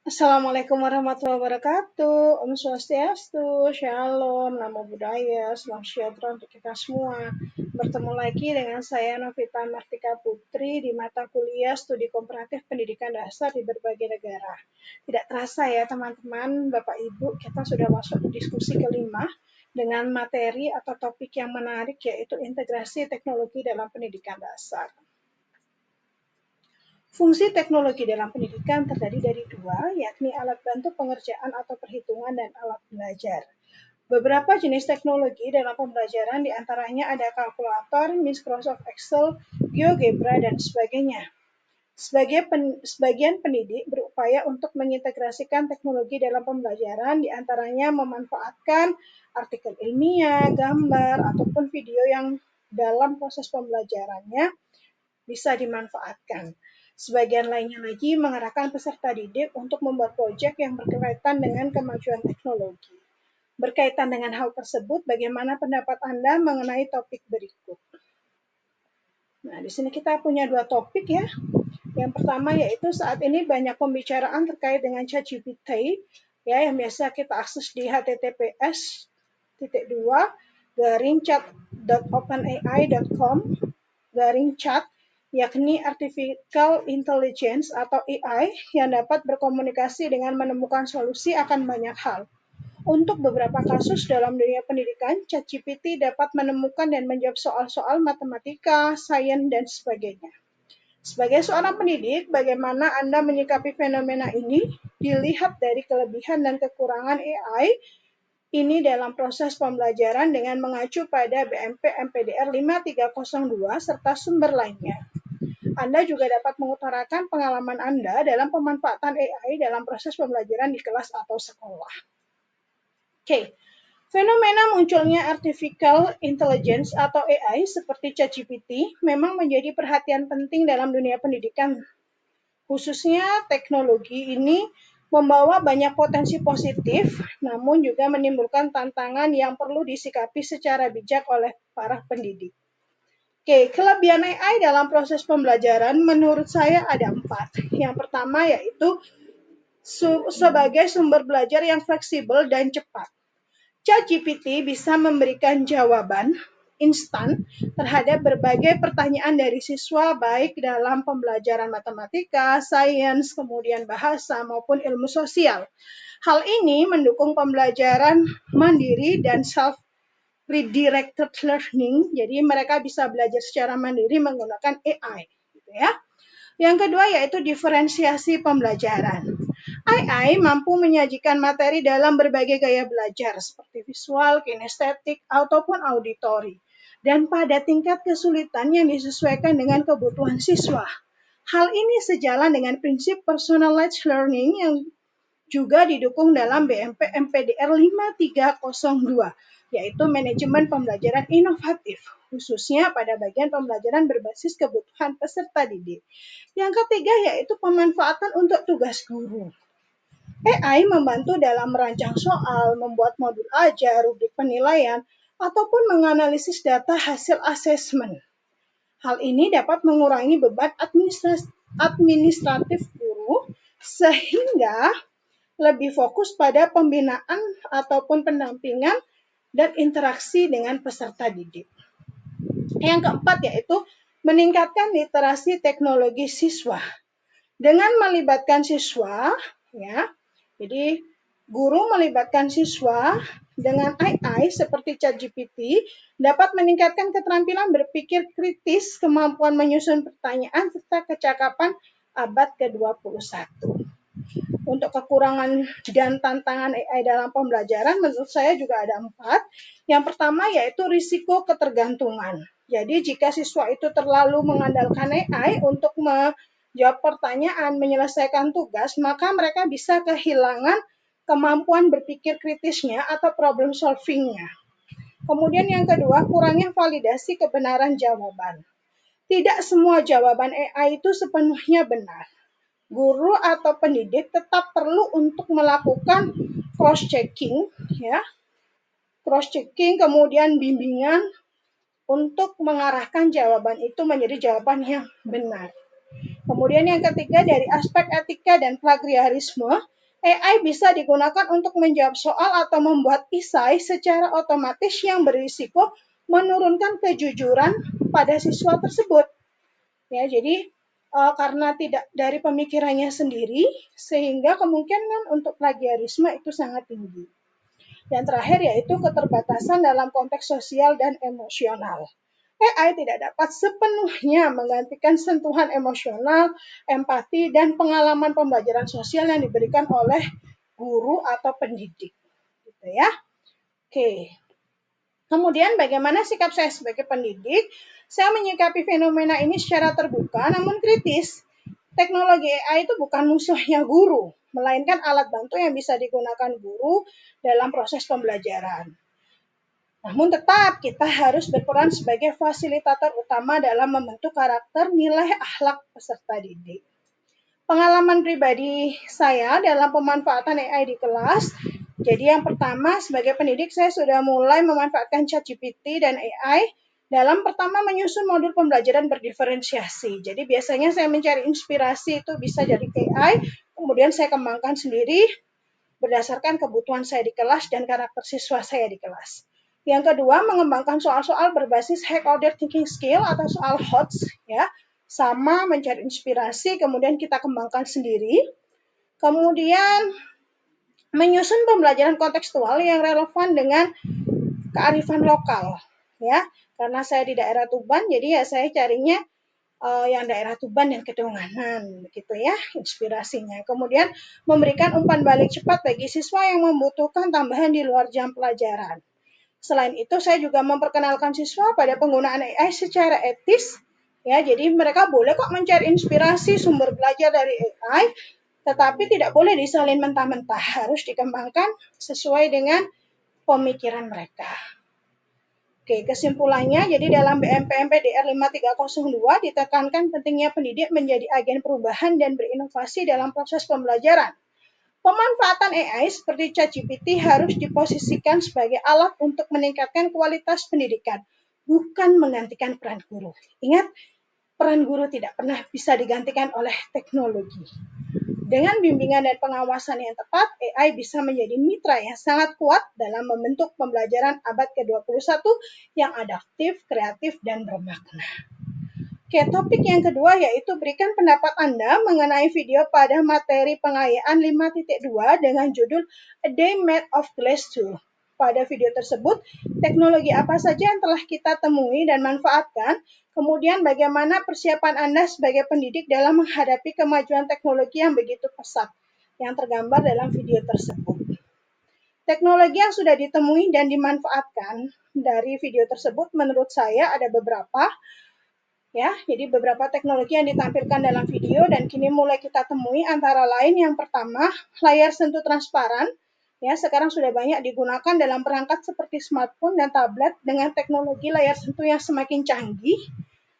Assalamualaikum warahmatullahi wabarakatuh. Om Swastiastu, Shalom, Namo Buddhaya, Salam Sejahtera untuk kita semua. Bertemu lagi dengan saya Novita Martika Putri di mata kuliah Studi Komparatif Pendidikan Dasar di berbagai negara. Tidak terasa ya teman-teman, Bapak Ibu, kita sudah masuk ke diskusi kelima dengan materi atau topik yang menarik yaitu integrasi teknologi dalam pendidikan dasar. Fungsi teknologi dalam pendidikan terdiri dari dua, yakni alat bantu pengerjaan atau perhitungan dan alat belajar. Beberapa jenis teknologi dalam pembelajaran diantaranya ada kalkulator, Microsoft Excel, GeoGebra, dan sebagainya. Sebagian pendidik berupaya untuk mengintegrasikan teknologi dalam pembelajaran, diantaranya memanfaatkan artikel ilmiah, gambar, ataupun video yang dalam proses pembelajarannya bisa dimanfaatkan. Sebagian lainnya lagi mengarahkan peserta didik untuk membuat proyek yang berkaitan dengan kemajuan teknologi. Berkaitan dengan hal tersebut, bagaimana pendapat Anda mengenai topik berikut? Nah, di sini kita punya dua topik ya. Yang pertama yaitu saat ini banyak pembicaraan terkait dengan ChatGPT ya, yang biasa kita akses di https://chat.openai.com/chat, yakni Artificial Intelligence atau AI yang dapat berkomunikasi dengan menemukan solusi akan banyak hal. Untuk beberapa kasus dalam dunia pendidikan, ChatGPT dapat menemukan dan menjawab soal-soal matematika, sains, dan sebagainya. Sebagai seorang pendidik, bagaimana Anda menyikapi fenomena ini? Dilihat dari kelebihan dan kekurangan AI ini dalam proses pembelajaran dengan mengacu pada BMP MPDR 5302 serta sumber lainnya. Anda juga dapat mengutarakan pengalaman Anda dalam pemanfaatan AI dalam proses pembelajaran di kelas atau sekolah. Oke. Fenomena munculnya artificial intelligence atau AI seperti ChatGPT memang menjadi perhatian penting dalam dunia pendidikan. Khususnya teknologi ini membawa banyak potensi positif, namun juga menimbulkan tantangan yang perlu disikapi secara bijak oleh para pendidik. Oke, kelebihan AI dalam proses pembelajaran menurut saya ada 4. Yang pertama yaitu sebagai sumber belajar yang fleksibel dan cepat. ChatGPT bisa memberikan jawaban instan terhadap berbagai pertanyaan dari siswa baik dalam pembelajaran matematika, sains, kemudian bahasa maupun ilmu sosial. Hal ini mendukung pembelajaran mandiri dan self-redirected learning. Jadi mereka bisa belajar secara mandiri menggunakan AI, gitu ya. Yang kedua yaitu diferensiasi pembelajaran. AI mampu menyajikan materi dalam berbagai gaya belajar seperti visual, kinestetik, ataupun auditori, dan pada tingkat kesulitan yang disesuaikan dengan kebutuhan siswa. Hal ini sejalan dengan prinsip personalized learning yang juga didukung dalam BMP MPDR 5302, yaitu manajemen pembelajaran inovatif, khususnya pada bagian pembelajaran berbasis kebutuhan peserta didik. Yang ketiga yaitu pemanfaatan untuk tugas guru. AI membantu dalam merancang soal, membuat modul ajar, rubrik penilaian, ataupun menganalisis data hasil asesmen. Hal ini dapat mengurangi beban administratif guru sehingga lebih fokus pada pembinaan ataupun pendampingan dan interaksi dengan peserta didik. Yang keempat yaitu meningkatkan literasi teknologi siswa. Dengan melibatkan siswa, ya, jadi guru melibatkan siswa dengan AI seperti ChatGPT dapat meningkatkan keterampilan berpikir kritis, kemampuan menyusun pertanyaan, serta kecakapan abad ke-21. Untuk kekurangan dan tantangan AI dalam pembelajaran menurut saya juga ada 4. Yang pertama yaitu risiko ketergantungan. Jadi jika siswa itu terlalu mengandalkan AI untuk menjawab pertanyaan, menyelesaikan tugas, maka mereka bisa kehilangan kemampuan berpikir kritisnya atau problem solving-nya. Kemudian yang kedua, kurangnya validasi kebenaran jawaban. Tidak semua jawaban AI itu sepenuhnya benar. Guru atau pendidik tetap perlu untuk melakukan cross-checking, ya, cross-checking, kemudian bimbingan untuk mengarahkan jawaban itu menjadi jawaban yang benar. Kemudian yang ketiga dari aspek etika dan plagiarisme, AI bisa digunakan untuk menjawab soal atau membuat esai secara otomatis yang berisiko menurunkan kejujuran pada siswa tersebut. Ya, jadi karena tidak dari pemikirannya sendiri, sehingga kemungkinan untuk plagiarisme itu sangat tinggi. Dan terakhir yaitu keterbatasan dalam konteks sosial dan emosional. AI tidak dapat sepenuhnya menggantikan sentuhan emosional, empati, dan pengalaman pembelajaran sosial yang diberikan oleh guru atau pendidik. Gitu ya. Oke. Kemudian bagaimana sikap saya sebagai pendidik? Saya menyikapi fenomena ini secara terbuka namun kritis. Teknologi AI itu bukan musuhnya guru, melainkan alat bantu yang bisa digunakan guru dalam proses pembelajaran. Namun tetap kita harus berperan sebagai fasilitator utama dalam membentuk karakter nilai akhlak peserta didik. Pengalaman pribadi saya dalam pemanfaatan AI di kelas, jadi yang pertama sebagai pendidik saya sudah mulai memanfaatkan ChatGPT dan AI dalam pertama menyusun modul pembelajaran berdiferensiasi. Jadi biasanya saya mencari inspirasi itu bisa dari AI, kemudian saya kembangkan sendiri berdasarkan kebutuhan saya di kelas dan karakter siswa saya di kelas. Yang kedua, mengembangkan soal-soal berbasis high order thinking skill atau soal HOTS, ya, sama mencari inspirasi, kemudian kita kembangkan sendiri. Kemudian menyusun pembelajaran kontekstual yang relevan dengan kearifan lokal, ya. Karena saya di daerah Tuban, jadi ya saya carinya yang daerah Tuban dan Kedonganan, begitu ya, inspirasinya. Kemudian memberikan umpan balik cepat bagi siswa yang membutuhkan tambahan di luar jam pelajaran. Selain itu, saya juga memperkenalkan siswa pada penggunaan AI secara etis, ya. Jadi mereka boleh kok mencari inspirasi sumber belajar dari AI, tetapi tidak boleh disalin mentah-mentah, harus dikembangkan sesuai dengan pemikiran mereka. Oke, kesimpulannya, jadi dalam BMPMP-DR 5302 ditekankan pentingnya pendidik menjadi agen perubahan dan berinovasi dalam proses pembelajaran. Pemanfaatan AI seperti ChatGPT harus diposisikan sebagai alat untuk meningkatkan kualitas pendidikan, bukan menggantikan peran guru. Ingat, peran guru tidak pernah bisa digantikan oleh teknologi. Dengan bimbingan dan pengawasan yang tepat, AI bisa menjadi mitra yang sangat kuat dalam membentuk pembelajaran abad ke-21 yang adaptif, kreatif, dan bermakna. Oke, topik yang kedua yaitu berikan pendapat Anda mengenai video pada materi pengayaan 5.2 dengan judul A Day Made of Glass 2. Pada video tersebut, teknologi apa saja yang telah kita temui dan manfaatkan, kemudian bagaimana persiapan Anda sebagai pendidik dalam menghadapi kemajuan teknologi yang begitu pesat, yang tergambar dalam video tersebut. Teknologi yang sudah ditemui dan dimanfaatkan dari video tersebut menurut saya ada beberapa, ya, jadi beberapa teknologi yang ditampilkan dalam video dan kini mulai kita temui antara lain yang pertama, layar sentuh transparan. Ya, sekarang sudah banyak digunakan dalam perangkat seperti smartphone dan tablet dengan teknologi layar sentuh yang semakin canggih.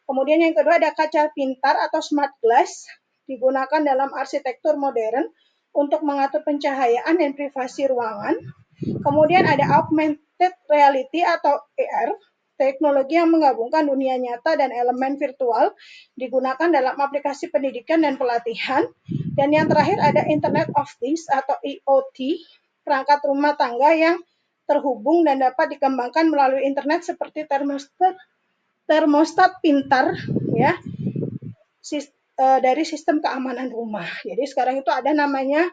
Kemudian yang kedua ada kaca pintar atau smart glass, digunakan dalam arsitektur modern untuk mengatur pencahayaan dan privasi ruangan. Kemudian ada augmented reality atau AR, teknologi yang menggabungkan dunia nyata dan elemen virtual digunakan dalam aplikasi pendidikan dan pelatihan. Dan yang terakhir ada Internet of Things atau IoT, perangkat rumah tangga yang terhubung dan dapat dikembangkan melalui internet seperti termostat pintar, ya, dari sistem keamanan rumah. Jadi sekarang itu ada namanya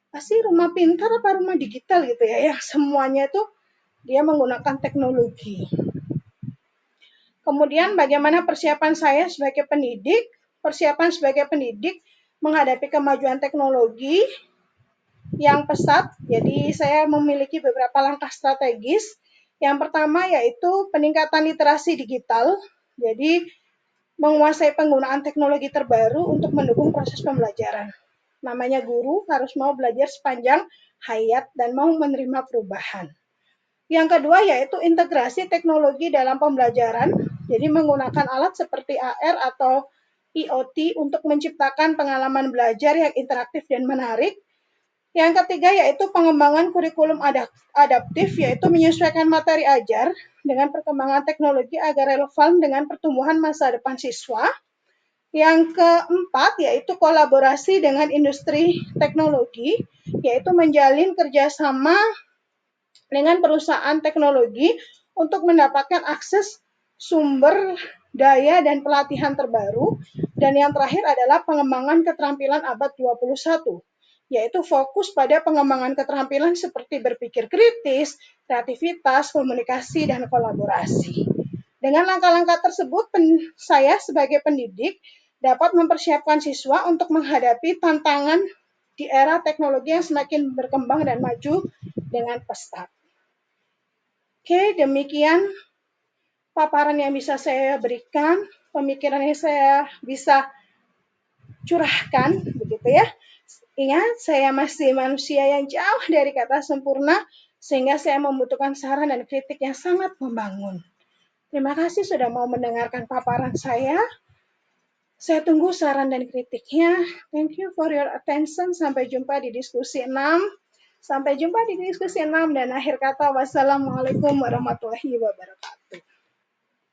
pasti rumah pintar apa rumah digital gitu ya, yang semuanya itu dia menggunakan teknologi. Kemudian bagaimana persiapan saya sebagai pendidik? Persiapan sebagai pendidik menghadapi kemajuan teknologi yang pesat. Jadi saya memiliki beberapa langkah strategis. Yang pertama yaitu peningkatan literasi digital. Jadi menguasai penggunaan teknologi terbaru untuk mendukung proses pembelajaran. Namanya guru harus mau belajar sepanjang hayat dan mau menerima perubahan. Yang kedua yaitu integrasi teknologi dalam pembelajaran, jadi menggunakan alat seperti AR atau IoT untuk menciptakan pengalaman belajar yang interaktif dan menarik. Yang ketiga yaitu pengembangan kurikulum adaptif, yaitu menyesuaikan materi ajar dengan perkembangan teknologi agar relevan dengan pertumbuhan masa depan siswa. Yang keempat yaitu kolaborasi dengan industri teknologi, yaitu menjalin kerjasama dengan perusahaan teknologi untuk mendapatkan akses sumber daya dan pelatihan terbaru. Dan yang terakhir adalah pengembangan keterampilan abad 21, yaitu fokus pada pengembangan keterampilan seperti berpikir kritis, kreativitas, komunikasi, dan kolaborasi. Dengan langkah-langkah tersebut, saya sebagai pendidik dapat mempersiapkan siswa untuk menghadapi tantangan di era teknologi yang semakin berkembang dan maju dengan pesat. Oke, demikian paparan yang bisa saya berikan, pemikiran yang saya bisa curahkan, begitu ya. Ingat, saya masih manusia yang jauh dari kata sempurna, sehingga saya membutuhkan saran dan kritik yang sangat membangun. Terima kasih sudah mau mendengarkan paparan saya. Saya tunggu saran dan kritiknya. Thank you for your attention. Sampai jumpa di diskusi 6. Sampai jumpa di diskusi 6 dan akhir kata wassalamualaikum warahmatullahi wabarakatuh.